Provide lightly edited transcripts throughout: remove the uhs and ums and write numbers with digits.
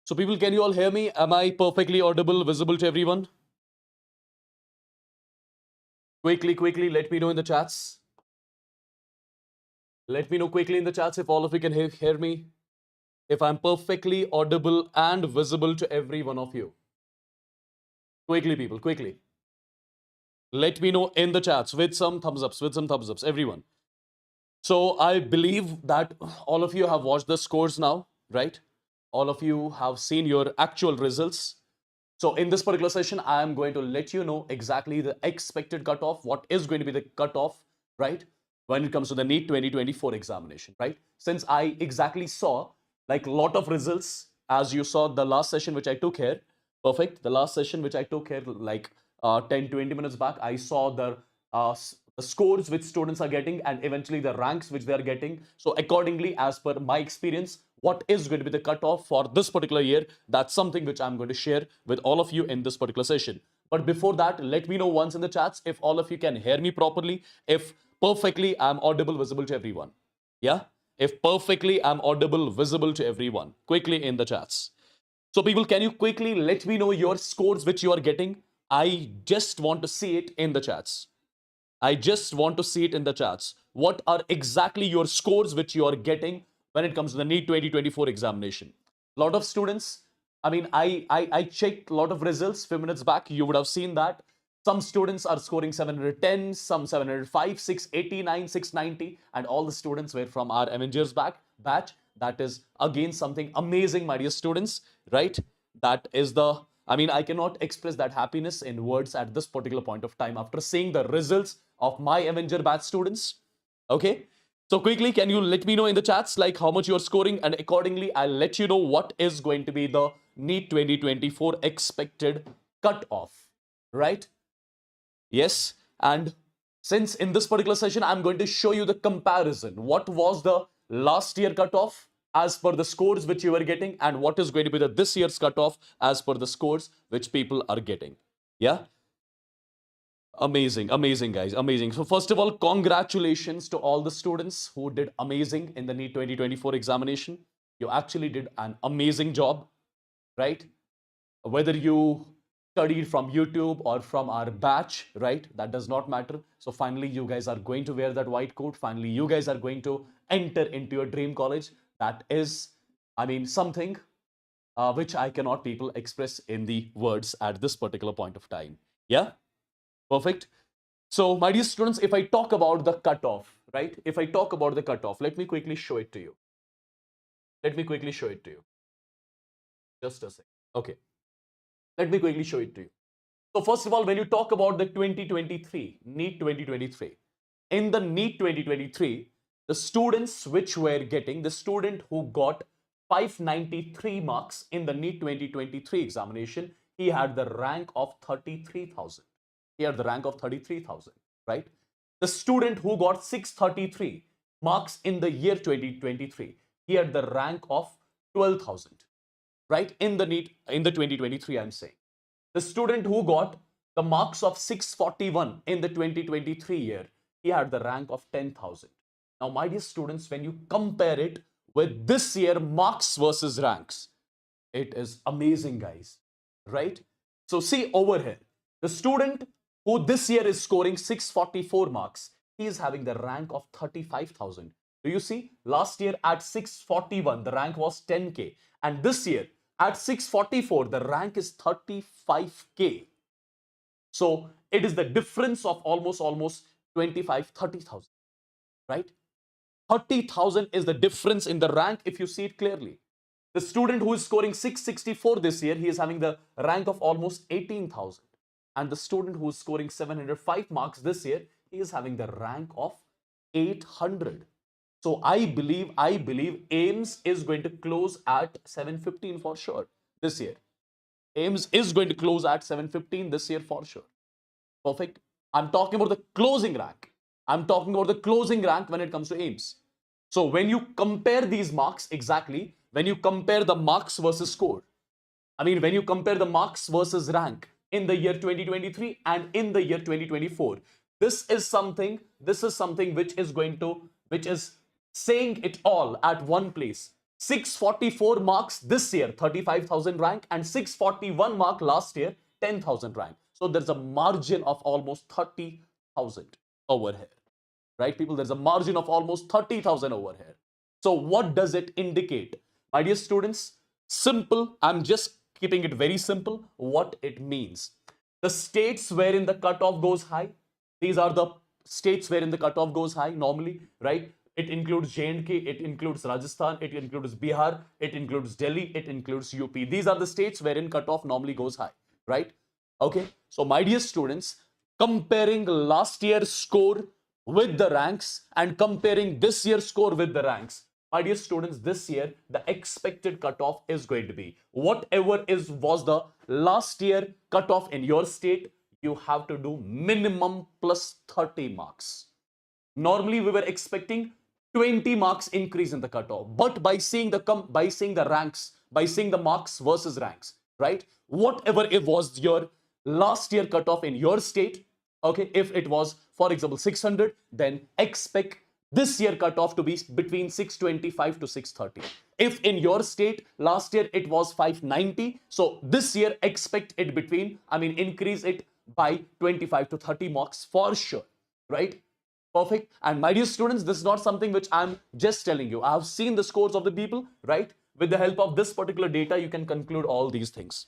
So people, can you all hear me? Am I perfectly audible, visible to everyone? Quickly, let me know in the chats. Let me know quickly in the chats if all of you can hear me. If I'm perfectly audible and visible to every one of you. Quickly, people, quickly. Let me know in the chats with some thumbs ups, everyone. So I believe that all of you have watched the scores now, right? All of you have seen your actual results. So in this particular session, I am going to let you know exactly the expected cutoff, what is going to be the cutoff, right? When it comes to the NEET 2024 examination, right? Since I exactly saw like a lot of results, as you saw the last session which I took here, perfect. The last session which I took here like 10, 20 minutes back, I saw the scores which students are getting and eventually the ranks which they are getting. So accordingly, as per my experience, what is going to be the cutoff for this particular year? That's something which I'm going to share with all of you in this particular session. But before that, let me know once in the chats if all of you can hear me properly, if perfectly I'm audible, visible to everyone. Yeah? If perfectly I'm audible, visible to everyone. Quickly in the chats. So people, can you quickly let me know your scores which you are getting? I just want to see it in the chats. I just want to see it in the chats. What are exactly your scores which you are getting when it comes to the NEET 2024 examination? A lot of students, I checked a lot of results few minutes back. You would have seen that some students are scoring 710, some 705, 689, 690, and all the students were from our Avengers batch. That is again something amazing, my dear students, right? That is I cannot express that happiness in words at this particular point of time after seeing the results of my Avenger batch students. Okay. So quickly, can you let me know in the chats like how much you're scoring, and accordingly, I'll let you know what is going to be the NEET 2024 expected cutoff, right? Yes. And since in this particular session, I'm going to show you the comparison. What was the last year cutoff as per the scores which you were getting, and what is going to be the this year's cutoff as per the scores which people are getting. Yeah. Amazing, guys, amazing. So first of all, congratulations to all the students who did amazing in the NEET 2024 examination. You actually did an amazing job, right? Whether you studied from YouTube or from our batch, right? That does not matter. So finally, you guys are going to wear that white coat. Finally, you guys are going to enter into your dream college. That is, something which I cannot people express in the words at this particular point of time. Yeah, perfect. So, my dear students, if I talk about the cutoff, right? If I talk about the cutoff, let me quickly show it to you. Let me quickly show it to you. Just a sec. Okay. Let me quickly show it to you. So, first of all, when you talk about the 2023, NEET 2023, in the NEET 2023, the students which were getting, the student who got 593 marks in the NEET 2023 examination, he had the rank of 33,000. He had the rank of 33,000, right? The student who got 633 marks in the year 2023, he had the rank of 12,000, right? In the NEET, in the 2023, I'm saying. The student who got the marks of 641 in the 2023 year, he had the rank of 10,000. Now, my dear students, when you compare it with this year marks versus ranks, it is amazing, guys, right? So see over here, the student who this year is scoring 644 marks, he is having the rank of 35,000. Do you see? Last year at 641, the rank was 10K. And this year at 644, the rank is 35K. So it is the difference of almost 25, 30,000, right? 30,000 is the difference in the rank if you see it clearly. The student who is scoring 664 this year, he is having the rank of almost 18,000. And the student who is scoring 705 marks this year, he is having the rank of 800. So I believe AIMS is going to close at 715 for sure this year. AIMS is going to close at 715 this year for sure. Perfect. I'm talking about the closing rank. I'm talking about the closing rank when it comes to AIMS. So when you compare these marks exactly, when you compare the marks versus score, when you compare the marks versus rank in the year 2023 and in the year 2024, this is something which is saying it all at one place. 644 marks this year, 35,000 rank, and 641 mark last year, 10,000 rank. So there's a margin of almost 30,000 over here, right, people? There's a margin of almost 30,000 over here. So what does it indicate? My dear students, simple, I'm just keeping it very simple. What it means, the states wherein the cutoff goes high, these are the states wherein the cutoff goes high normally, right? It includes J&K, it includes Rajasthan, it includes Bihar, it includes Delhi, it includes UP. These are the states wherein cutoff normally goes high, right? Okay, so my dear students, comparing last year's score with the ranks and comparing this year's score with the ranks, my dear students, this year the expected cutoff is going to be whatever was the last year cutoff in your state. You have to do minimum plus 30 marks. Normally we were expecting 20 marks increase in the cutoff, but by seeing the ranks, by seeing the marks versus ranks, right, whatever it was your last year cutoff in your state, okay, if it was, for example, 600, then expect this year cutoff to be between 625 to 630. If in your state last year it was 590, so this year expect it between, increase it by 25 to 30 marks for sure, right? Perfect. And my dear students, this is not something which I'm just telling you. I have seen the scores of the people, right? With the help of this particular data, you can conclude all these things.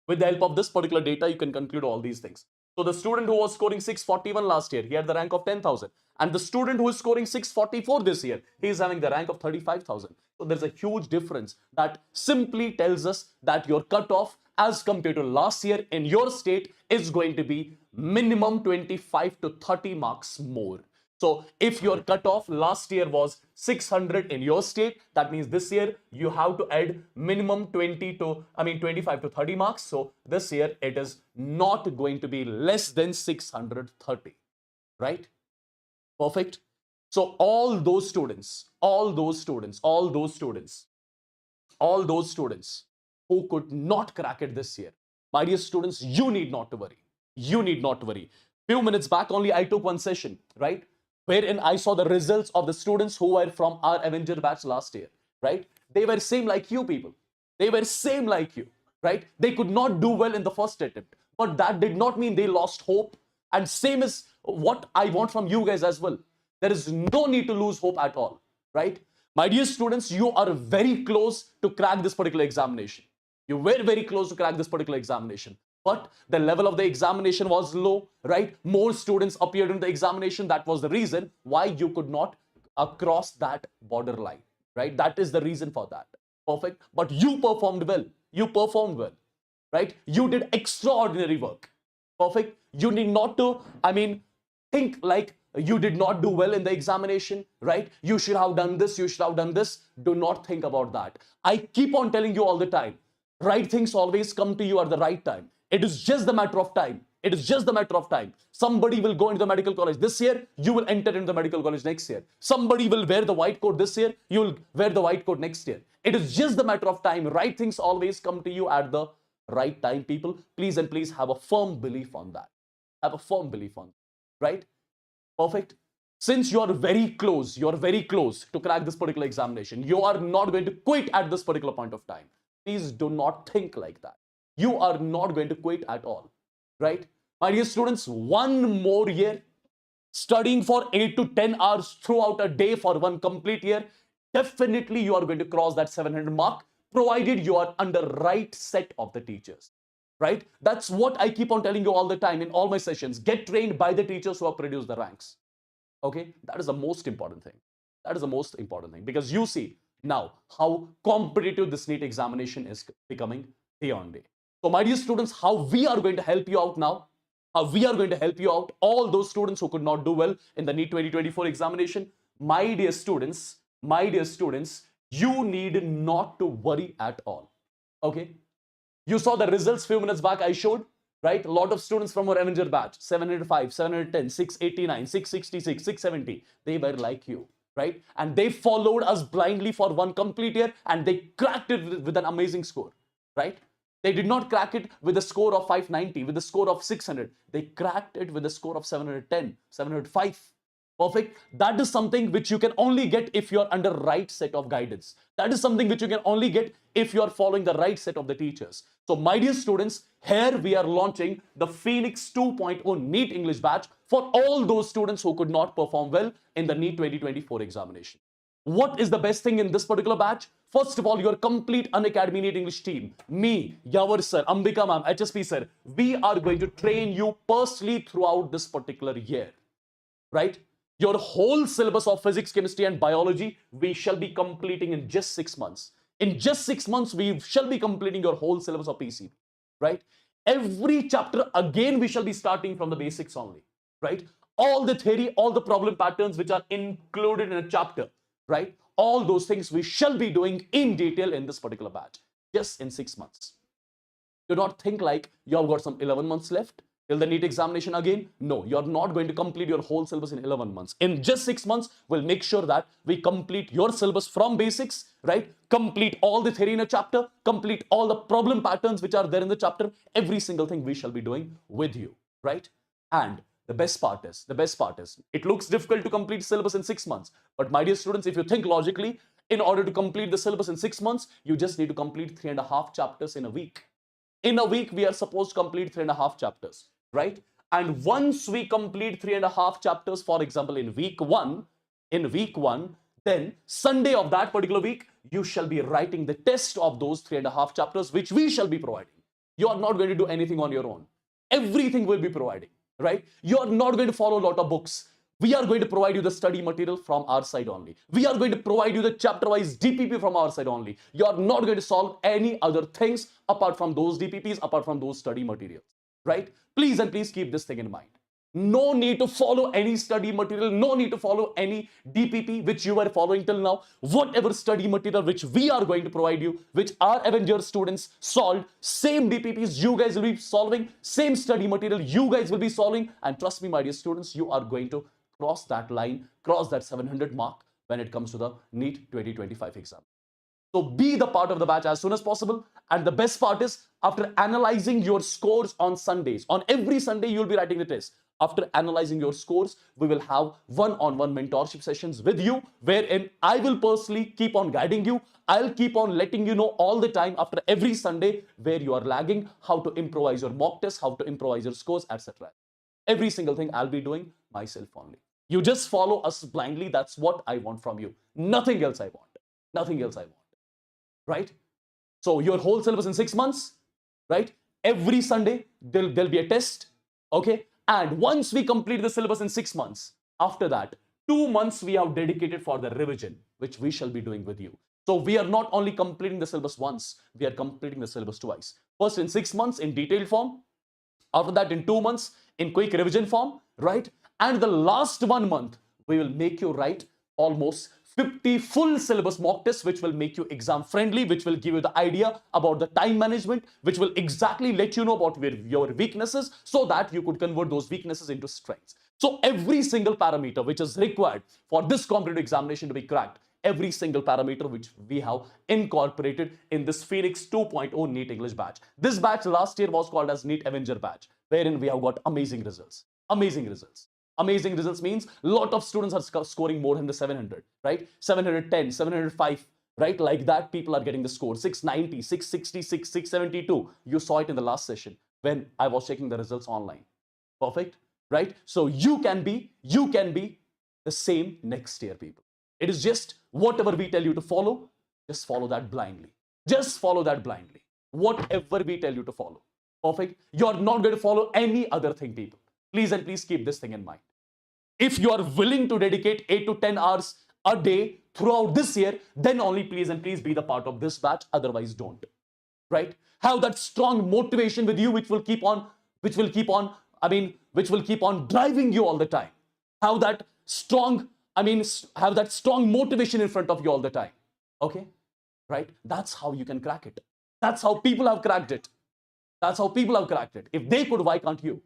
With the help of this particular data, you can conclude all these things. So the student who was scoring 641 last year, he had the rank of 10,000. And the student who is scoring 644 this year, he is having the rank of 35,000. So there's a huge difference that simply tells us that your cutoff as compared to last year in your state is going to be minimum 25 to 30 marks more. So if your cutoff last year was 600 in your state, that means this year you have to add minimum 25 to 30 marks. So this year it is not going to be less than 630, right? Perfect. So all those students who could not crack it this year, my dear students, you need not to worry. You need not to worry. Few minutes back only I took one session, right, wherein I saw the results of the students who were from our Avenger batch last year, right? They were same like you people. They were same like you, right? They could not do well in the first attempt, but that did not mean they lost hope. And same is what I want from you guys as well. There is no need to lose hope at all, right? My dear students, you are very close to crack this particular examination. You were very close to crack this particular examination. But the level of the examination was low, right? More students appeared in the examination. That was the reason why you could not cross that borderline, right? That is the reason for that. Perfect. But you performed well. You performed well, right? You did extraordinary work. Perfect. You need not to, think like you did not do well in the examination, right? You should have done this. You should have done this. Do not think about that. I keep on telling you all the time, right things always come to you at the right time. It is just the matter of time. It is just the matter of time. Somebody will go into the medical college this year. You will enter into the medical college next year. Somebody will wear the white coat this year. You will wear the white coat next year. It is just the matter of time. Right things always come to you at the right time, people. Please and please have a firm belief on that. Have a firm belief on that, right? Perfect. Since you are very close to crack this particular examination, you are not going to quit at this particular point of time. Please do not think like that. You are not going to quit at all, right? My dear students, one more year, studying for 8 to 10 hours throughout a day for one complete year, definitely you are going to cross that 700 mark, provided you are under right set of the teachers, right? That's what I keep on telling you all the time in all my sessions. Get trained by the teachers who have produced the ranks. Okay, that is the most important thing. That is the most important thing, because you see now how competitive this NEET examination is becoming day on day. So my dear students, how we are going to help you out now, how we are going to help you out, all those students who could not do well in the NEET 2024 examination, my dear students, you need not to worry at all. Okay, you saw the results few minutes back I showed, right? A lot of students from our Avenger batch, 705, 710, 689, 666, 670, they were like you, right? And they followed us blindly for one complete year and they cracked it with an amazing score, right? They did not crack it with a score of 590, with a score of 600. They cracked it with a score of 710, 705, Perfect. That is something which you can only get if you're under right set of guidance. That is something which you can only get if you are following the right set of the teachers. So my dear students, here we are launching the Phoenix 2.0 NEET English batch for all those students who could not perform well in the NEET 2024 examination. What is the best thing in this particular batch? First of all, your complete Unacademy NEET English team, me, Yawar sir, Ambika ma'am, HSP sir, we are going to train you personally throughout this particular year, right? Your whole syllabus of physics, chemistry, and biology, we shall be completing in just 6 months. In just 6 months, we shall be completing your whole syllabus of PCB, right? Every chapter, again, we shall be starting from the basics only, right? All the theory, all the problem patterns which are included in a chapter, right? All those things we shall be doing in detail in this particular batch, just in 6 months. Do not think like you have got some 11 months left till the NEET examination again. No, you're not going to complete your whole syllabus in 11 months. In just 6 months, we'll make sure that we complete your syllabus from basics, right? Complete all the theory in a chapter, complete all the problem patterns which are there in the chapter. Every single thing we shall be doing with you, right? And the best part is, it looks difficult to complete syllabus in 6 months. But my dear students, if you think logically, in order to complete the syllabus in 6 months, you just need to complete 3.5 chapters in a week. In a week, we are supposed to complete 3.5 chapters, right? And once we complete 3.5 chapters, for example, in week one, then Sunday of that particular week, you shall be writing the test of those 3.5 chapters, which we shall be providing. You are not going to do anything on your own. Everything will be providing, right? You are not going to follow a lot of books. We are going to provide you the study material from our side only. We are going to provide you the chapter-wise DPP from our side only. You are not going to solve any other things apart from those DPPs, apart from those study materials, right? Please and please keep this thing in mind. No need to follow any study material. No need to follow any DPP which you were following till now. Whatever study material which we are going to provide you, which our Avenger students solved, same DPPs you guys will be solving, same study material you guys will be solving. And trust me, my dear students, you are going to cross that line, cross that 700 mark when it comes to the NEET 2025 exam. So be the part of the batch as soon as possible. And the best part is, after analyzing your scores on Sundays, on every Sunday you will be writing the test. After analyzing your scores, we will have one-on-one mentorship sessions with you, wherein I will personally keep on guiding you. I'll keep on letting you know all the time after every Sunday where you are lagging, how to improvise your mock tests, how to improvise your scores, etc. Every single thing I'll be doing myself only. You just follow us blindly. That's what I want from you. Nothing else I want. Nothing else I want. Right? So your whole syllabus in 6 months, right? Every Sunday, there'll be a test. Okay? And once we complete the syllabus in 6 months, after that, 2 months we have dedicated for the revision, which we shall be doing with you. So we are not only completing the syllabus once, we are completing the syllabus twice. First in 6 months in detailed form. After that in 2 months in quick revision form, right? And the last 1 month, we will make you write almost 50 full syllabus mock tests, which will make you exam friendly, which will give you the idea about the time management, which will exactly let you know about your weaknesses so that you could convert those weaknesses into strengths. So every single parameter which is required for this competitive examination to be cracked, every single parameter which we have incorporated in this Phoenix 2.0 NEET English batch. This batch last year was called as NEET Avenger batch, wherein we have got amazing results. Amazing results. Amazing results means a lot of students are scoring more than the 700, right? 710, 705, right? Like that, people are getting the score 690, 666, 672. You saw it in the last session when I was checking the results online. Perfect, right? So you can be the same next year, people. It is just whatever we tell you to follow, just follow that blindly. Just follow that blindly. Whatever we tell you to follow. Perfect. You're not going to follow any other thing, people. Please and please keep this thing in mind. If you are willing to dedicate 8 to 10 hours a day throughout this year, then only please and please be the part of this batch. Otherwise, don't. Right? Have that strong motivation with you, which will keep on driving you all the time. Have that strong motivation in front of you all the time. Okay? Right? That's how you can crack it. That's how people have cracked it. That's how people have cracked it. If they could, why can't you?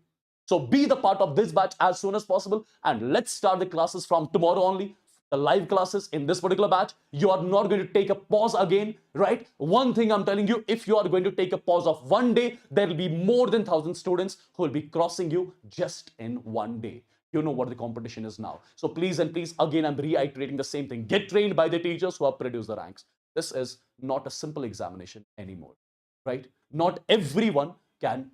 So be the part of this batch as soon as possible, and let's start the classes from tomorrow only. The live classes in this particular batch, you are not going to take a pause again, right? One thing I'm telling you, if you are going to take a pause of 1 day, there will be more than 1,000 students who will be crossing you just in 1 day. you know what the competition is now. So please and please, again, I'm reiterating the same thing. Get trained by the teachers who have produced the ranks. This is not a simple examination anymore, right? Not everyone can,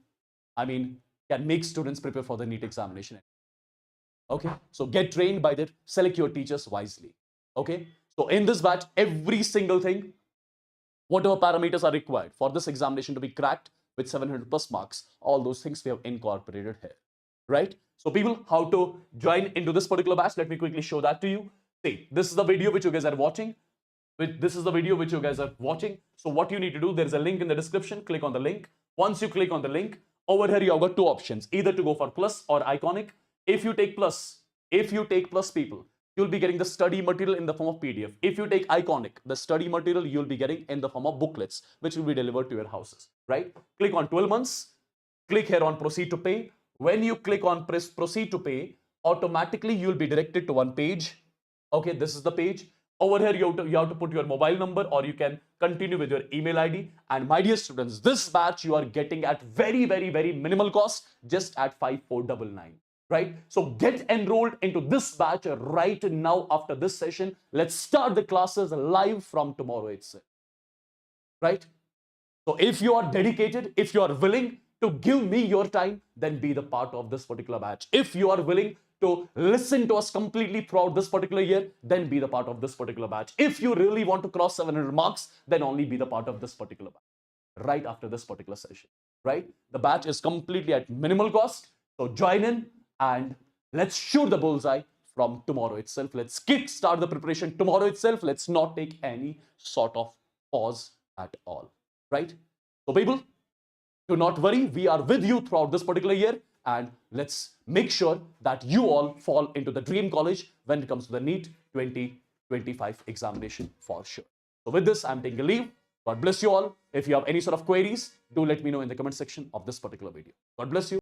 can make students prepare for the NEET examination. Okay, so get trained by that. Select your teachers wisely. Okay, so in this batch, every single thing, whatever parameters are required for this examination to be cracked with 700 plus marks, all those things we have incorporated here, right? So people, how to join into this particular batch, let me quickly show that to you. See, this is the video which you guys are watching. This is the video which you guys are watching. So what you need to do, there is a link in the description. Click on the link. Once you click on the link, over here you have got two options, either to go for plus or iconic. If you take plus people, you'll be getting the study material in the form of PDF. If you take iconic, the study material you'll be getting in the form of booklets, which will be delivered to your houses, right? Click on 12 months. Click here on proceed to pay. When you click on proceed to pay, automatically you'll be directed to one page. Okay, this is the page. Over here, you have to put your mobile number, or you can continue with your email ID. And my dear students, this batch you are getting at very, very, very minimal cost, just at 5499. Right? So get enrolled into this batch right now after this session. Let's start the classes live from tomorrow itself. Right? So if you are dedicated, if you are willing to give me your time, then be the part of this particular batch. If you are willing to listen to us completely throughout this particular year, then be the part of this particular batch. If you really want to cross 700 marks, then only be the part of this particular batch right after this particular session, right? The batch is completely at minimal cost. So join in and let's shoot the bullseye from tomorrow itself. Let's kickstart the preparation tomorrow itself. Let's not take any sort of pause at all, right? So people, do not worry. We are with you throughout this particular year. And let's make sure that you all fall into the dream college when it comes to the NEET 2025 examination for sure. So with this, I'm taking a leave. God bless you all. If you have any sort of queries, do let me know in the comment section of this particular video. God bless you.